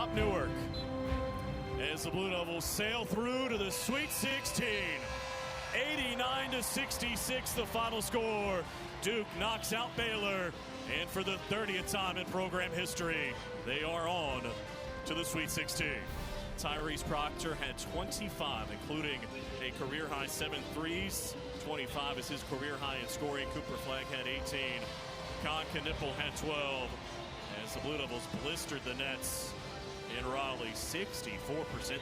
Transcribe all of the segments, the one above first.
Rob Newark. As the Blue Devils sail through to the Sweet 16. 89-66 the final score. Duke knocks out Baylor. And for the 30th time in program history, they are on to the Sweet 16. Tyrese Proctor had 25, including a career-high 7 threes. 25 is his career-high in scoring. Cooper Flagg had 18. Con Knipple had 12. As the Blue Devils blistered the Nets in Raleigh, 64%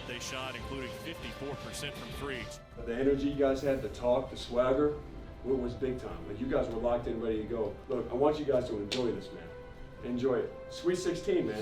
they shot, including 54% from three. The energy you guys had, the talk, the swagger, it was big time. Like, you guys were locked in, ready to go. Look, I want you guys to enjoy this, man. Enjoy it. Sweet 16, man.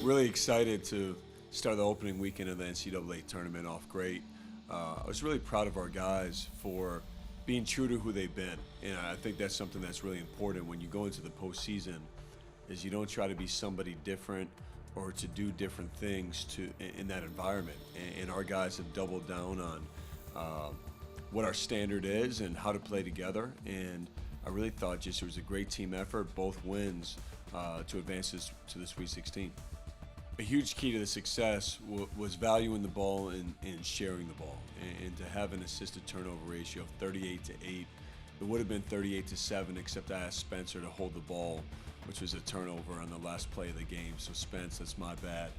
Really excited to start the opening weekend of the NCAA Tournament off great. I was really proud of our guys for being true to who they've been. And I think that's something that's really important when you go into the postseason, is you don't try to be somebody different or to do different things in that environment. And our guys have doubled down on what our standard is and how to play together. And I really thought just it was a great team effort, both wins to advance us to the Sweet 16. A huge key to the success was valuing the ball and sharing the ball, and to have an assisted turnover ratio of 38-8. It would have been 38-7, except I asked Spencer to hold the ball, which was a turnover on the last play of the game. So Spence, that's my bad.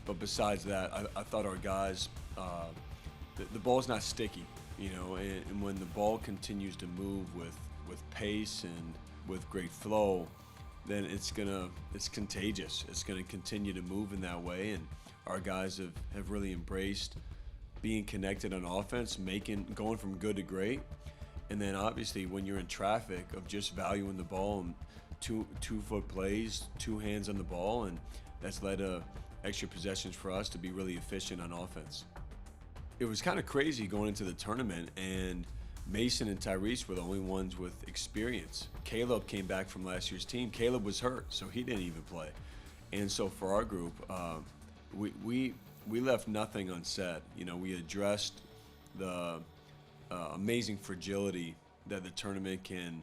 But besides that, I thought our guys, the ball's not sticky, you know, and when the ball continues to move with pace and with great flow, then it's contagious. It's gonna continue to move in that way, and our guys have really embraced being connected on offense, going from good to great. And then obviously when you're in traffic, of just valuing the ball and two-foot plays, two hands on the ball, and that's led to extra possessions for us to be really efficient on offense. It was kind of crazy going into the tournament, and Mason and Tyrese were the only ones with experience. Caleb came back from last year's team. Caleb was hurt, so he didn't even play. And so for our group, we left nothing unsaid. You know, we addressed the amazing fragility that the tournament can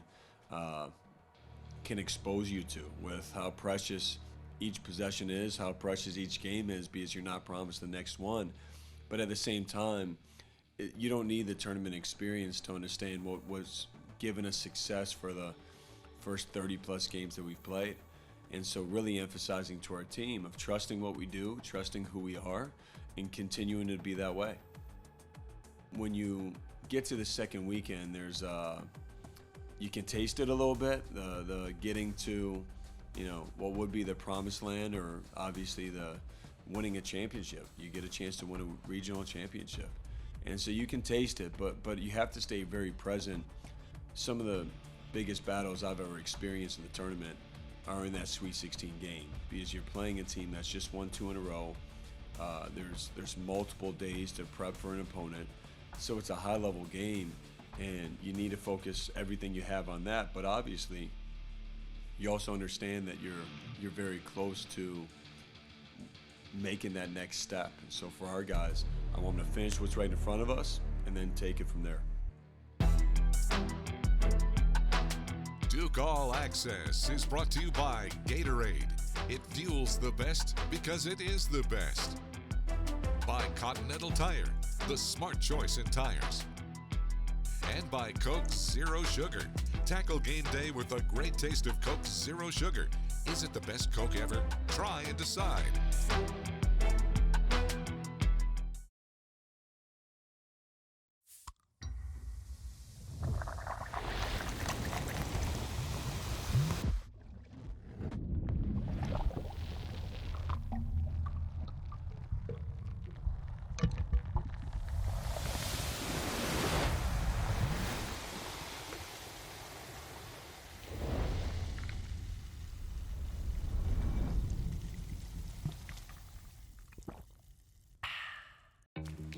expose you to, with how precious each possession is, how precious each game is, because you're not promised the next one. But at the same time, you don't need the tournament experience to understand what was given us success for the first 30-plus games that we've played. And so really emphasizing to our team of trusting what we do, trusting who we are, and continuing to be that way. When you get to the second weekend, there's you can taste it a little bit, the getting to, you know, what would be the promised land, or obviously the winning a championship. You get a chance to win a regional championship. And so you can taste it, but you have to stay very present. Some of the biggest battles I've ever experienced in the tournament are in that Sweet 16 game, because you're playing a team that's just won 2 in a row. There's multiple days to prep for an opponent, so it's a high-level game, and you need to focus everything you have on that. But obviously, you also understand that you're very close to making that next step. And so for our guys, I want them to finish what's right in front of us and then take it from there. Duke All Access is brought to you by Gatorade. It fuels the best because it is the best. By Continental Tire, the smart choice in tires. And by Coke Zero Sugar. Tackle game day with a great taste of Coke Zero Sugar. Is it the best Coke ever? Try and decide.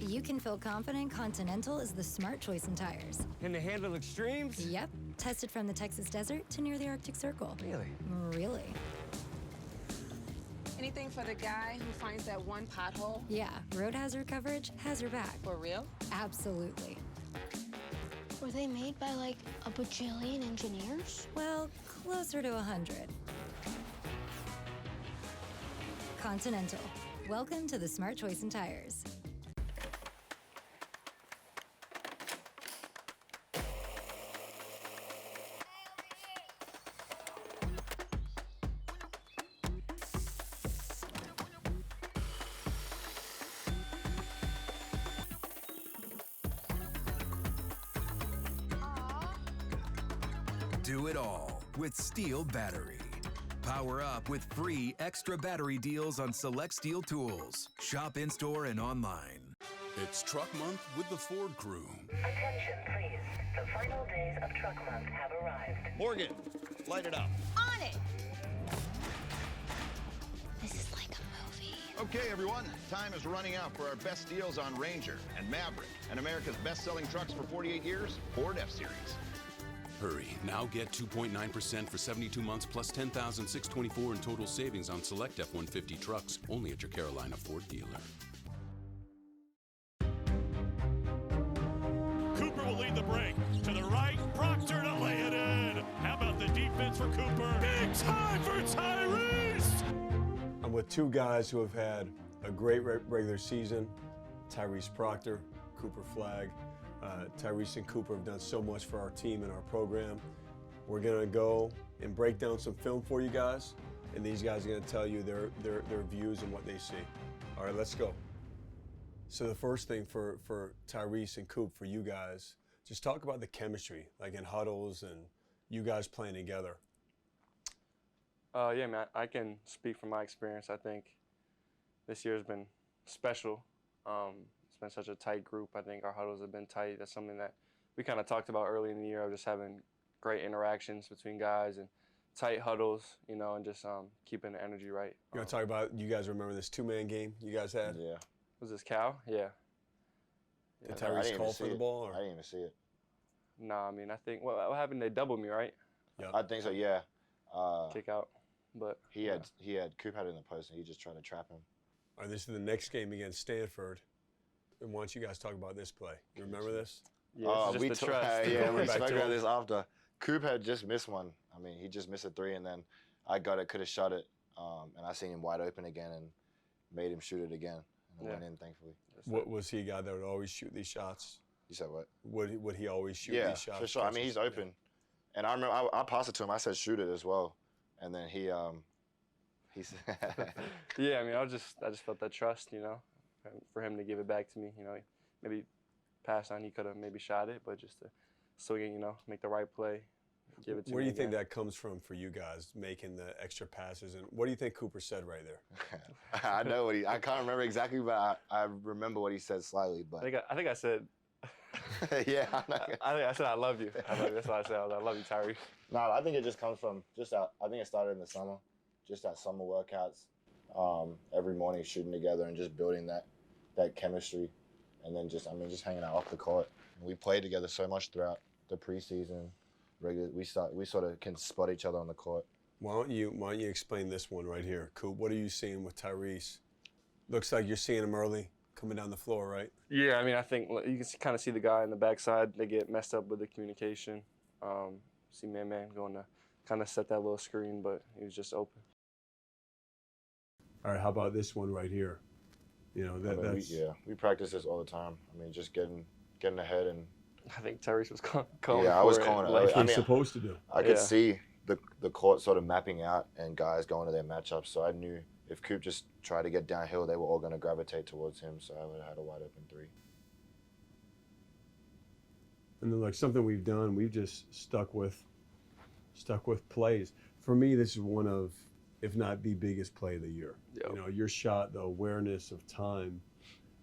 you can feel confident Continental is the smart choice in tires. Can they handle extremes? Yep. Tested from the Texas desert to near the Arctic Circle. Really? Really. Anything for the guy who finds that one pothole? Yeah, road hazard coverage has your back. For real? Absolutely. Were they made by like a bajillion engineers? Well, closer to 100. Continental. Welcome to the smart choice in tires. Do it all with Steel Battery. Power up with free extra battery deals on select Steel tools. Shop in-store and online. It's Truck Month with the Ford crew. Attention, please. The final days of Truck Month have arrived. Morgan, light it up. On it! This is like a movie. Okay, everyone, time is running out for our best deals on Ranger and Maverick and America's best-selling trucks for 48 years, Ford F-Series. Hurry, now get 2.9% for 72 months plus $10,624 in total savings on select F-150 trucks, only at your Carolina Ford dealer. Cooper will lead the break. To the right, Proctor to lay it in. How about the defense for Cooper? Big time for Tyrese! I'm with two guys who have had a great regular season, Tyrese Proctor, Cooper Flagg. Tyrese and Cooper have done so much for our team and our program. We're gonna go and break down some film for you guys, and these guys are gonna tell you their views and what they see. All right, let's go. So the first thing for Tyrese and Coop, for you guys, just talk about the chemistry, like in huddles and you guys playing together. Yeah, man, I can speak from my experience. I think this year's been special. It's been such a tight group. I think our huddles have been tight. That's something that we kind of talked about early in the year, of just having great interactions between guys and tight huddles, you know, and just keeping the energy right. You want to talk about, you guys remember this two-man game you guys had? Yeah. Was this Cal? Yeah. Did Tyrese call for the ball? Or? I didn't even see it. No, I mean, I think, what happened? They doubled me, right? Yeah. I think so, yeah. Kick out. But Coop had it in the post, and he just tried to trap him. All right, this is the next game against Stanford. And why don't you guys talk about this play? You remember this? Yeah, we spoke about this after. Coop had just missed one. I mean, he just missed a three, and then I got it, could have shot it, and I seen him wide open again and made him shoot it again, and it went in, thankfully. What was he a guy that would always shoot these shots? You said what? Would he always shoot these shots? Yeah, for sure. I mean, he's open. Yeah. And I remember I passed it to him. I said, shoot it as well. And then he said, yeah, I mean, I just felt that trust, you know, for him to give it back to me. You know, maybe pass on, he could have maybe shot it, but just to swing it, you know, make the right play, give it to me. Where do you think that comes from for you guys, making the extra passes? And what do you think Cooper said right there? I know what I can't remember exactly, but I remember what he said slightly. But I think I said, yeah. I said I love you. That's what I said. I love you, Tyrese. No, I think it just comes from I think it started in the summer, just at summer workouts, every morning shooting together and just building that chemistry, and then just hanging out off the court. And we played together so much throughout the preseason. We sort of can spot each other on the court. Why don't you explain this one right here, Coop? What are you seeing with Tyrese? Looks like you're seeing him early, coming down the floor, right? Yeah, I mean, I think you can kind of see the guy in the backside. They get messed up with the communication. See Man going to kind of set that little screen, but he was just open. All right, how about this one right here? You know, we practice this all the time. I mean, just getting ahead, and I think Tyrese was calling. Yeah, I was calling it. Like he's supposed to do. I could see the court sort of mapping out and guys going to their matchups, so I knew if Coop just tried to get downhill, they were all going to gravitate towards him, so I would have had a wide open three. And then, like, something we've done, we've just stuck with plays. For me, this is one of, if not the biggest play of the year. Yep. You know, your shot, the awareness of time,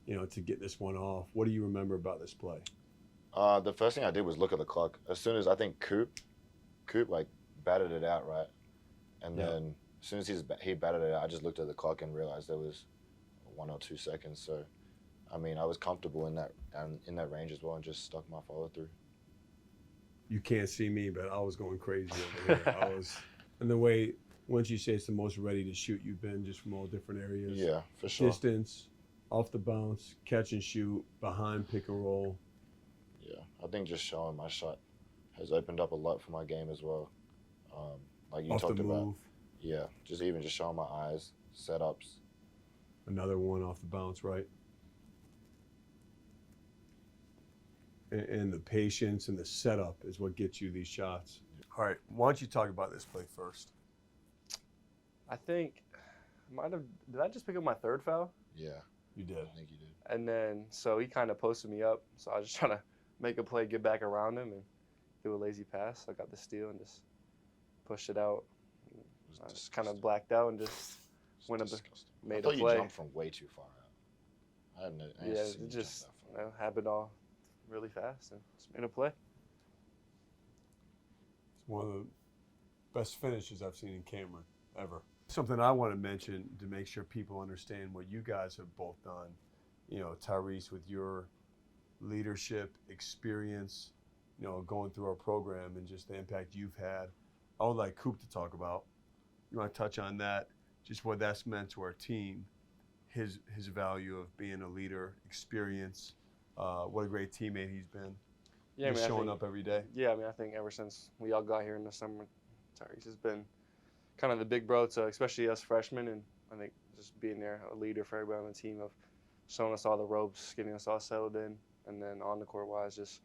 you know, to get this one off. What do you remember about this play? The first thing I did was look at the clock. As soon as I think Coop like batted it out, right? And then as soon as he batted it out, I just looked at the clock and realized there was 1 or 2 seconds. So I mean, I was comfortable in that range as well and just stuck my follow through. You can't see me, but I was going crazy over here. And the way, once you say it's the most ready to shoot you've been, just from all different areas. Yeah, for sure. Distance, off the bounce, catch and shoot, behind pick and roll. Yeah, I think just showing my shot has opened up a lot for my game as well. Like you talked about. Yeah, just showing my eyes, setups. Another one off the bounce, right? And the patience and the setup is what gets you these shots. All right, why don't you talk about this play first? I think, did I just pick up my third foul? Yeah. You did. I think you did. And then, so he kind of posted me up. So I was just trying to make a play, get back around him, and do a lazy pass. I got the steal and just pushed it out. I just kind of blacked out and just went up, made a play. I thought you jumped from way too far out. I didn't yeah, it just happened all really fast and just made a play. It's one of the best finishes I've seen in Cameron ever. Something I want to mention to make sure people understand what you guys have both done. You know, Tyrese, with your leadership, experience, you know, going through our program and just the impact you've had. I would like Coop to talk about. You want to touch on that, just what that's meant to our team, his value of being a leader, experience, what a great teammate he's been. Yeah, just showing up every day. Yeah, I mean, I think ever since we all got here in the summer, Tyrese has been kind of the big bro to especially us freshmen, and I think just being there, a leader for everybody on the team, of showing us all the ropes, getting us all settled in, and then on the court wise, just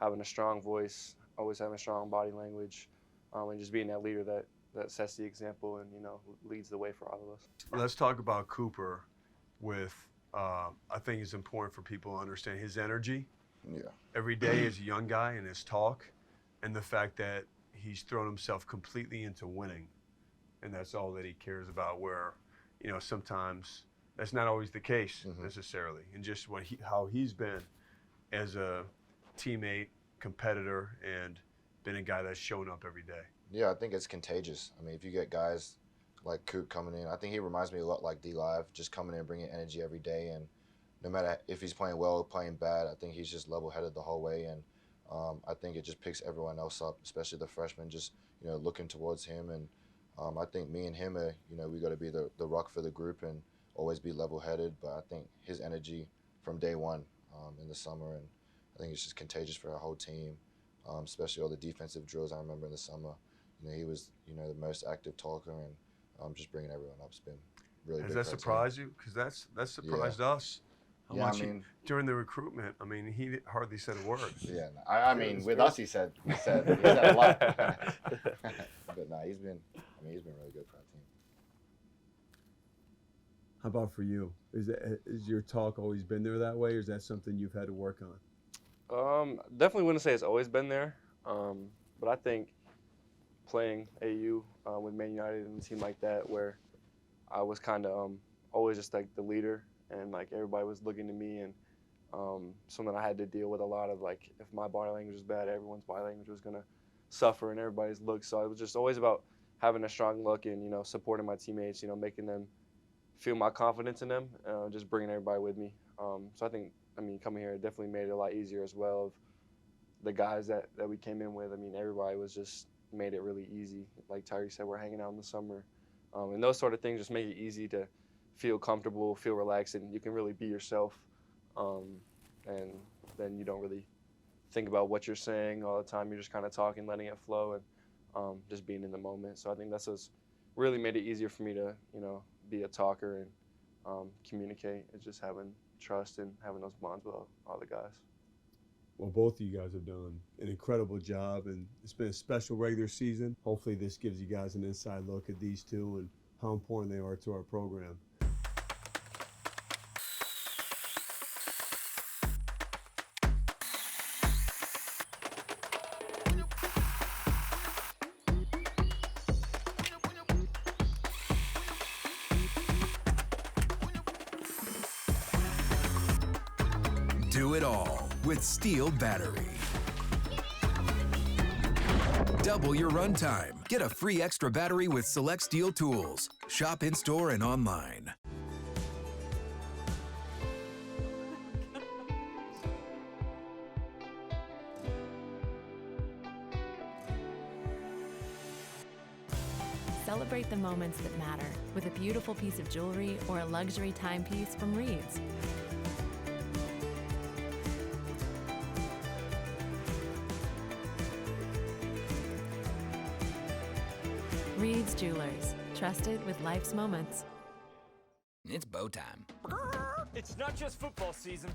having a strong voice, always having strong body language, and just being that leader that sets the example and, you know, leads the way for all of us. Let's talk about Cooper with, I think it's important for people to understand his energy. Yeah. Every day as a young guy and his talk, and the fact that he's thrown himself completely into winning, and that's all that he cares about, where, you know, sometimes that's not always the case necessarily, and just how he's been as a teammate, competitor, and been a guy that's shown up every day. Yeah, I think it's contagious. I mean, if you get guys like Coop coming in, I think he reminds me a lot like D-Live, just coming in and bringing energy every day, and no matter if he's playing well or playing bad, I think he's just level-headed the whole way, and I think it just picks everyone else up, especially the freshmen, just, you know, looking towards him, and I think me and him are, you know, we got to be the rock for the group and always be level-headed, but I think his energy from day one in the summer, and I think it's just contagious for our whole team, especially all the defensive drills I remember in the summer. You know, he was, you know, the most active talker, and just bringing everyone up has been really big. Has that surprised you? Because that's surprised us. How much I mean, during the recruitment, I mean, he hardly said a word. Yeah, I mean, with us, he said a lot. But no, he's been really good for our team. How about for you? Is your talk always been there that way, or is that something you've had to work on? Definitely wouldn't say it's always been there, but I think playing AU with Man United and a team like that, where I was kind of always just like the leader, and like everybody was looking to me, and something I had to deal with a lot of, like, if my body language was bad, everyone's body language was gonna suffer, and everybody's look. So it was just always about having a strong look and, you know, supporting my teammates, you know, making them feel my confidence in them, just bringing everybody with me. So I think, I mean, coming here, it definitely made it a lot easier as well. Of the guys that we came in with, I mean, everybody was just made it really easy. Like Tyrese said, we're hanging out in the summer, and those sort of things just make it easy to feel comfortable, feel relaxed, and you can really be yourself, and then you don't really think about what you're saying all the time. You're just kind of talking, letting it flow, and just being in the moment. So I think that's what's really made it easier for me to, you know, be a talker and communicate. It's just having trust and having those bonds with all the guys. Well, both of you guys have done an incredible job, and it's been a special regular season. Hopefully this gives you guys an inside look at these two and how important they are to our program. Do it all with Steel Battery. Double your runtime. Get a free extra battery with select Steel tools. Shop in-store and online. Celebrate the moments that matter with a beautiful piece of jewelry or a luxury timepiece from Reed's. Reed's Jewelers, trusted with life's moments. It's bow time. It's not just football season.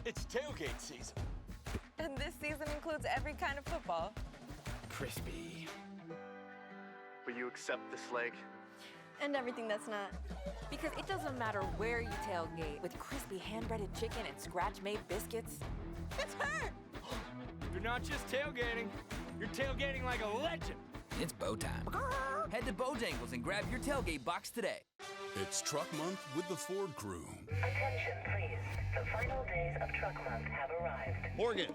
It's tailgate season. And this season includes every kind of football. Crispy. Will you accept this leg? And everything that's not. Because it doesn't matter where you tailgate, with crispy hand-breaded chicken and scratch-made biscuits. It's her! You're not just tailgating. You're tailgating like a legend. It's bow time. Head to Bojangles and grab your tailgate box today. It's Truck Month with the Ford crew. Attention, please. The final days of Truck Month have arrived. Morgan,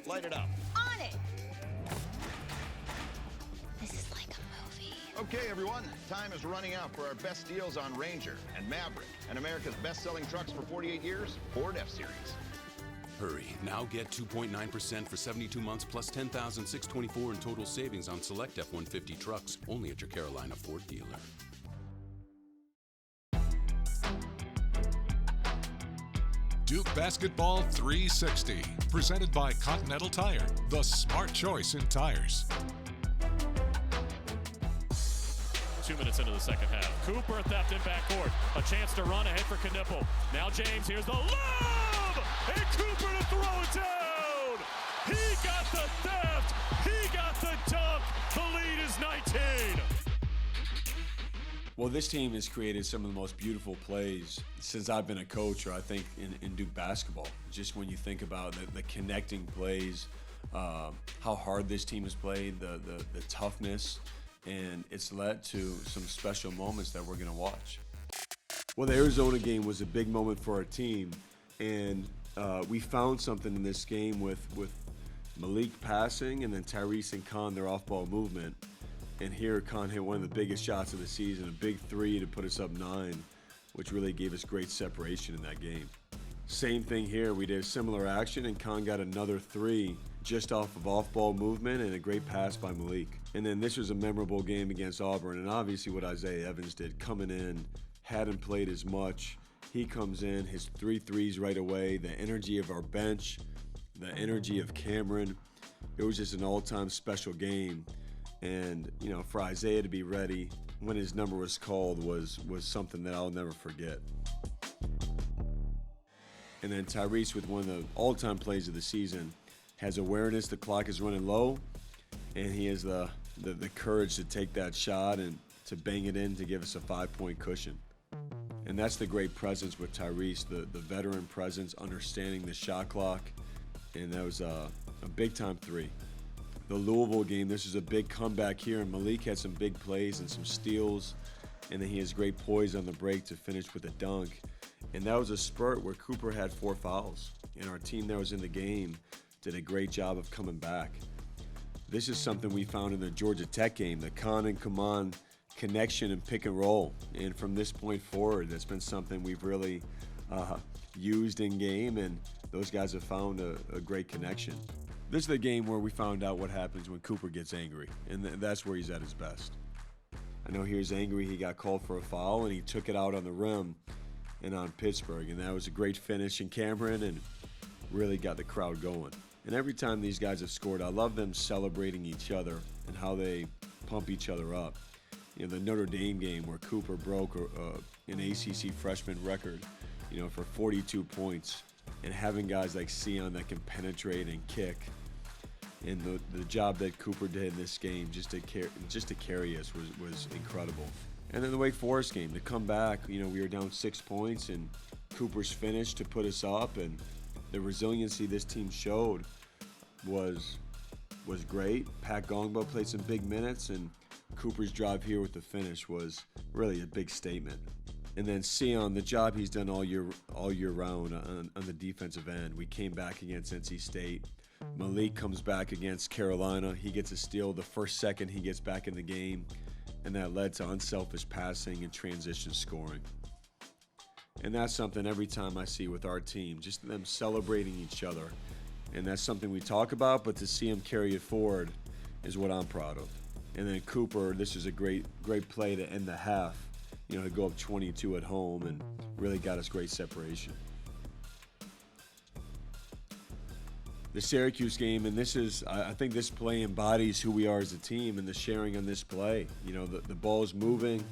light it up. On it! This is like a movie. Okay, everyone, time is running out for our best deals on Ranger and Maverick and America's best-selling trucks for 48 years, Ford F-Series. Hurry, now get 2.9% for 72 months plus $10,624 in total savings on select F-150 trucks, only at your Carolina Ford dealer. Duke Basketball 360, presented by Continental Tire, the smart choice in tires. 2 minutes into the second half. Cooper theft in backcourt. A chance to run ahead for Knipple. Now James, here's the lob! And Cooper to throw it down! He got the theft! He got the dunk! The lead is 19! Well, this team has created some of the most beautiful plays since I've been a coach, or I think in Duke basketball. Just when you think about the connecting plays, how hard this team has played, the toughness, and it's led to some special moments that we're going to watch. Well, the Arizona game was a big moment for our team, and we found something in this game with Malik passing and then Tyrese and Khan, their off-ball movement. And here, Khan hit one of the biggest shots of the season, a big three to put us up 9, which really gave us great separation in that game. Same thing here, we did a similar action, and Khan got another 3 just off of off-ball movement and a great pass by Malik. And then this was a memorable game against Auburn, and obviously what Isaiah Evans did, coming in, hadn't played as much. He comes in, his 3 threes right away, the energy of our bench, the energy of Cameron. It was just an all-time special game. And, you know, for Isaiah to be ready when his number was called was something that I'll never forget. And then Tyrese, with one of the all-time plays of the season, has awareness the clock is running low, and he has the courage to take that shot and to bang it in to give us a 5-point cushion. And that's the great presence with Tyrese, the veteran presence, understanding the shot clock, and that was a big-time 3. The Louisville game, this is a big comeback here, and Malik had some big plays and some steals, and then he has great poise on the break to finish with a dunk. And that was a spurt where Cooper had 4 fouls, and our team that was in the game did a great job of coming back. This is something we found in the Georgia Tech game, the Khan and Kaman connection and pick and roll. And from this point forward, that's been something we've really used in game, and those guys have found a great connection. This is the game where we found out what happens when Cooper gets angry, and that's where he's at his best. I know he was angry, he got called for a foul, and he took it out on the rim and on Pittsburgh, and that was a great finish in Cameron and really got the crowd going. And every time these guys have scored, I love them celebrating each other and how they pump each other up. You know, the Notre Dame game where Cooper broke an ACC freshman record, you know, for 42 points, and having guys like Sion that can penetrate and kick, and the job that Cooper did in this game just to carry us was incredible. And then the Wake Forest game, to come back, you know, we were down 6 points, and Cooper's finish to put us up, and the resiliency this team showed was great. Pat Gongba played some big minutes, and Cooper's drive here with the finish was really a big statement. And then Sion, the job he's done all year round on the defensive end. We came back against NC State. Malik comes back against Carolina. He gets a steal the first second he gets back in the game, and that led to unselfish passing and transition scoring. And that's something every time I see with our team, just them celebrating each other. And that's something we talk about, but to see them carry it forward is what I'm proud of. And then Cooper, this is a great play to end the half, you know, to go up 22 at home and really got us great separation. The Syracuse game, and this is, I think this play embodies who we are as a team and the sharing on this play. You know, the ball's moving,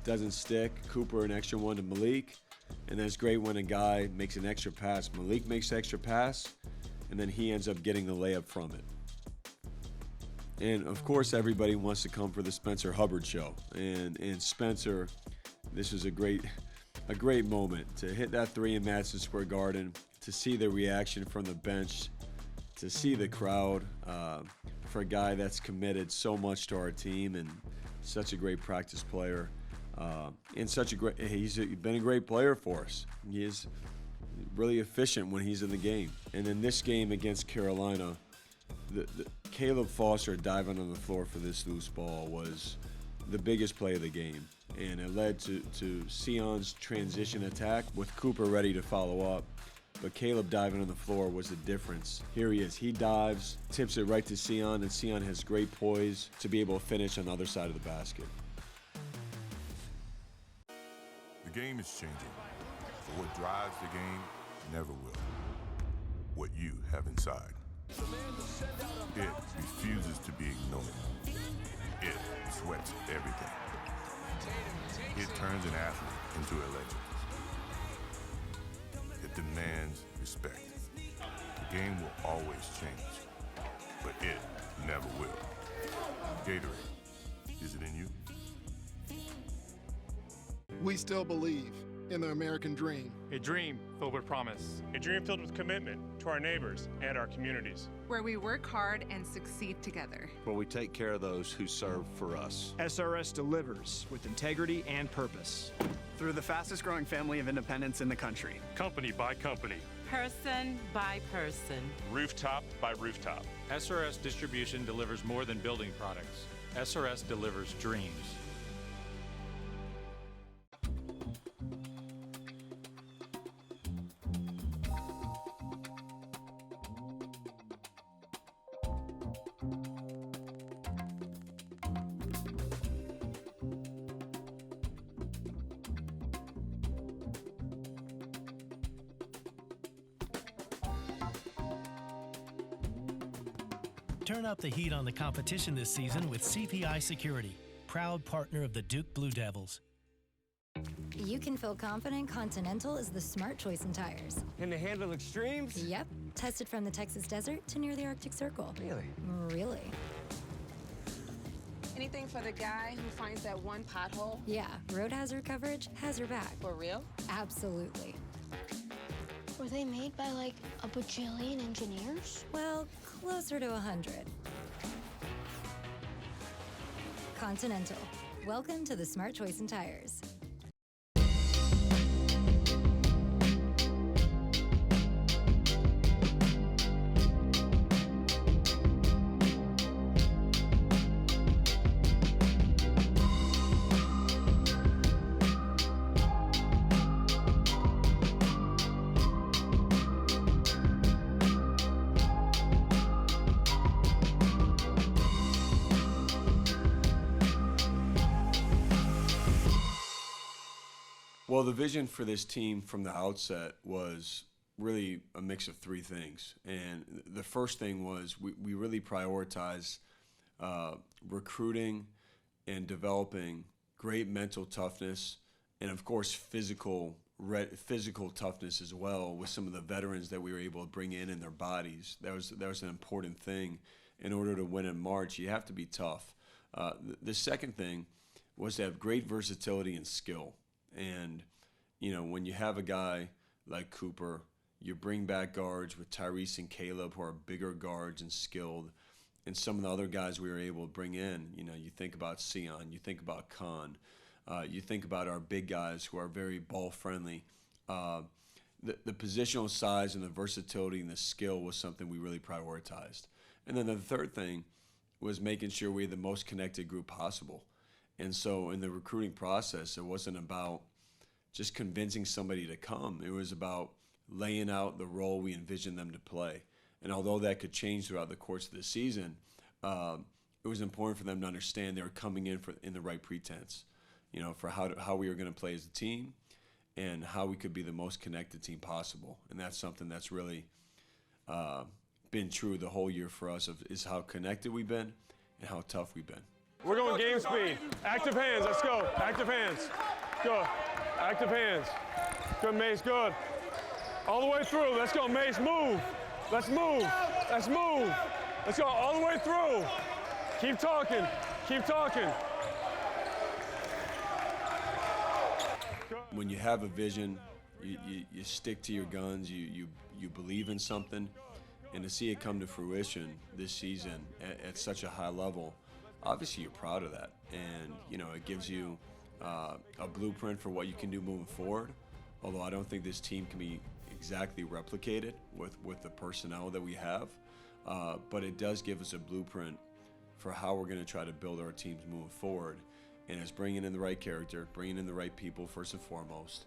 doesn't stick. Cooper an extra one to Malik, and then it's great when a guy makes an extra pass. Malik makes the extra pass, and then he ends up getting the layup from it. And of course, everybody wants to come for the Spencer Hubbard show. And Spencer, this is a great moment to hit that three in Madison Square Garden, to see the reaction from the bench, to see the crowd, for a guy that's committed so much to our team and such a great practice player, and he's been a great player for us. He is really efficient when he's in the game. And in this game against Carolina, Caleb Foster diving on the floor for this loose ball was the biggest play of the game. And it led to Sion's transition attack with Cooper ready to follow up. But Caleb diving on the floor was the difference. Here he is. He dives, tips it right to Sion, and Sion has great poise to be able to finish on the other side of the basket. The game is changing, but what drives the game never will. What you have inside. It refuses to be ignored. It sweats everything. It turns an athlete into a legend. It demands respect. The game will always change, but it never will. Gatorade, is it in you? We still believe in the American dream. A dream filled with promise. A dream filled with commitment to our neighbors and our communities. Where we work hard and succeed together. Where we take care of those who serve for us. SRS delivers with integrity and purpose. Through the fastest growing family of independents in the country. Company by company. Person by person. Rooftop by rooftop. SRS Distribution delivers more than building products. SRS delivers dreams. Turn up the heat on the competition this season with CPI Security, proud partner of the Duke Blue Devils. You can feel confident Continental is the smart choice in tires. And they handle extremes? Yep. Tested from the Texas desert to near the Arctic Circle. Really? Really. Anything for the guy who finds that one pothole? Yeah, road hazard coverage has your back. For real? Absolutely. Were they made by like a bajillion engineers? Well, closer to 100. Continental. Welcome to the smart choice in tires. Well, the vision for this team from the outset was really a mix of three things. And the first thing was we really prioritized recruiting and developing great mental toughness and, of course, physical toughness as well with some of the veterans that we were able to bring in their bodies. That was an important thing. In order to win in March, you have to be tough. The second thing was to have great versatility and skill. And, you know, when you have a guy like Cooper, you bring back guards with Tyrese and Caleb who are bigger guards and skilled. And some of the other guys we were able to bring in, you know, you think about Sion, you think about Khan, you think about our big guys who are very ball-friendly. The positional size and the versatility and the skill was something we really prioritized. And then the third thing was making sure we had the most connected group possible. And so in the recruiting process, it wasn't about just convincing somebody to come. It was about laying out the role we envisioned them to play. And although that could change throughout the course of the season, it was important for them to understand they were coming in the right pretense, for how we were going to play as a team and how we could be the most connected team possible. And that's something that's really been true the whole year for us, is how connected we've been and how tough we've been. We're going game speed. Active hands, let's go. Active hands. Go. Active hands. Good, Mace, good. All the way through. Let's go, Mace, move. Let's move. Let's move. Let's go all the way through. Keep talking. Keep talking. When you have a vision, you stick to your guns, you believe in something, and to see it come to fruition this season at such a high level, obviously you're proud of that. And, it gives you a blueprint for what you can do moving forward, although I don't think this team can be exactly replicated with the personnel that we have, but it does give us a blueprint for how we're going to try to build our teams moving forward. And it's bringing in the right character, bringing in the right people first and foremost,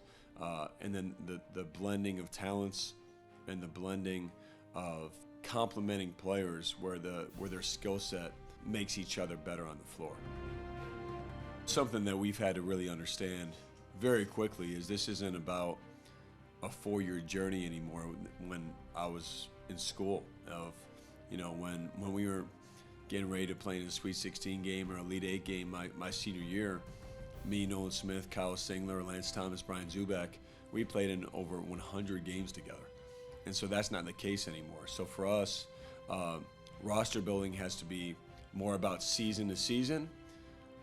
and then the blending of talents and the blending of complementing players where their skill set makes each other better on the floor. Something that we've had to really understand very quickly is this isn't about a 4-year journey anymore. When I was in school, when we were getting ready to play in a Sweet 16 game or Elite 8 game my senior year, me, Nolan Smith, Kyle Singler, Lance Thomas, Brian Zubak, we played in over 100 games together. And so that's not the case anymore. So for us, roster building has to be more about season to season,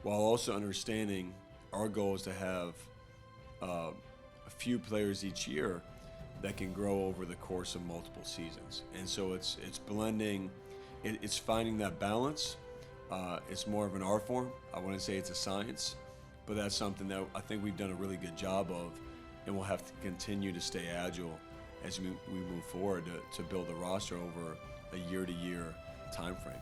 while also understanding our goal is to have a few players each year that can grow over the course of multiple seasons. And so it's blending, it's finding that balance. It's more of an art form. I wouldn't say it's a science, but that's something that I think we've done a really good job of, and we'll have to continue to stay agile as we move forward to build a roster over a year-to-year time frame.